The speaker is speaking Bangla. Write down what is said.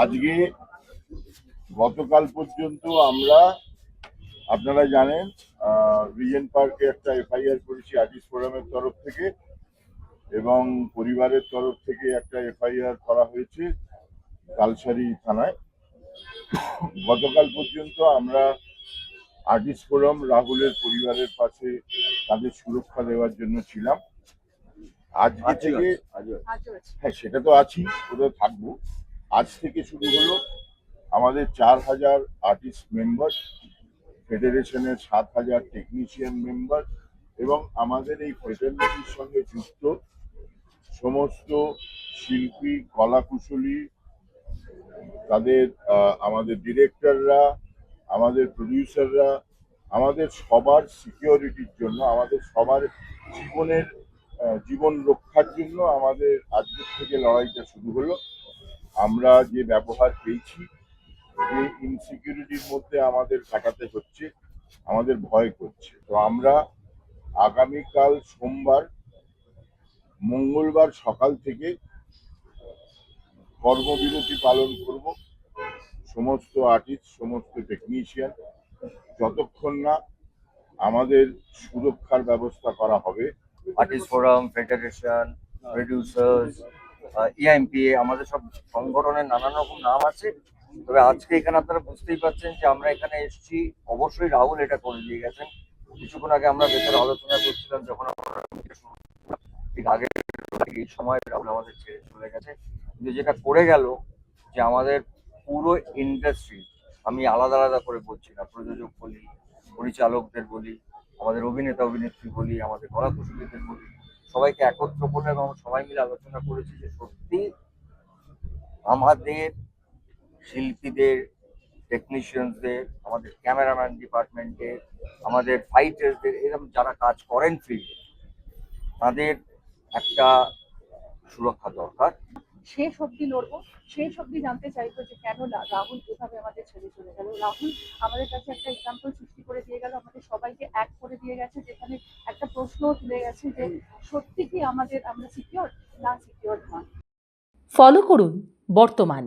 আজকে গতকাল পর্যন্ত আমরা, আপনারা জানেন, রিজেন্ট পার্কে একটা এফআইআর করেছি আর্টিস্ট ফোরামের তরফ থেকে, এবং পরিবারের তরফ থেকে একটা এফআইআর করা হয়েছে কালসারি থানায়। গতকাল পর্যন্ত আমরা আর্টিস্ট ফোরাম রাহুলের পরিবারের পাশে তাদের সুরক্ষা দেওয়ার জন্য ছিলাম। আজকে থেকে, হ্যাঁ সেটা তো আছি, ওটা থাকবো। আজ থেকে শুরু হলো আমাদের 4000 আর্টিস্ট মেম্বার, ফেডারেশনের 7000 টেকনিশিয়ান মেম্বার, এবং আমাদের এই ফেডারেশনের সঙ্গে যুক্ত সমস্ত শিল্পী, কলাকুশলী, তাদের আমাদের ডিরেক্টররা, আমাদের প্রডিউসাররা, আমাদের সবার সিকিউরিটির জন্য, আমাদের সবার জীবন রক্ষার জন্য আমাদের আজকের থেকে লড়াইটা শুরু হলো। আমরা যে ব্যবহার পেয়েছি, যে ইনসিকিউরিটির মধ্যে আমাদের কাটাতে হচ্ছে, আমাদের ভয় করছে, তো আমরা আগামীকাল সোমবার, মঙ্গলবার সকাল থেকে কর্মবিরতি পালন করব। সমস্ত আর্টিস্ট, সমস্ত টেকনিশিয়ান, যতক্ষণ না আমাদের সুরক্ষার ব্যবস্থা করা হবে। আর্টিস্ট ফোরাম, ফেডারেশন, প্রডিউসার্স, ইআইএমপিএ, আমাদের সব সংগঠনের নানান রকম নাম আছে। তবে আজকে এখানে আপনারা বুঝতেই পারছেন যে আমরা এখানে এসেছি, অবশ্যই রাহুল এটা করে দিয়ে গেছেন। কিছুক্ষণ আগে আমরা ভেতরে আলোচনা করছিলাম, যখন আমরা ঠিক আগে এই সময় রাহুল আমাদের ছেড়ে চলে গেছে। কিন্তু যেটা করে গেল যে আমাদের পুরো ইন্ডাস্ট্রি, আমি আলাদা আলাদা করে বলছি না, প্রযোজক বলি, পরিচালকদের বলি, আমাদের অভিনেতা অভিনেত্রী বলি, আমাদের কলাকুশলীদের বলি, সবাইকে একত্র করে এবং সবাই মিলে আলোচনা করেছি যে সত্যি আমাদের শিল্পীদের, টেকনিশিয়ানসদের, আমাদের ক্যামেরাম্যান ডিপার্টমেন্টের, আমাদের ফাইটার্সদের, এরকম যারা কাজ করেন ফিল্ডে, তাদের একটা সুরক্ষা দরকার। শেষ অব্দি লড়বো, শেষ অব্দি জানতে চাইবো যে কেন রাহুল এভাবে আমাদের ছেড়ে চলে গেল। রাহুল আমাদের কাছে একটা এক্সাম্পল সৃষ্টি করে দিয়ে গেল, আমাদের সবাইকে এক করে দিয়ে গেছে, যেখানে একটা প্রশ্ন তুলে গেছে যে সত্যি কি আমরা সিকিউর না সিকিউর নয়। ফলো করুন বর্তমান।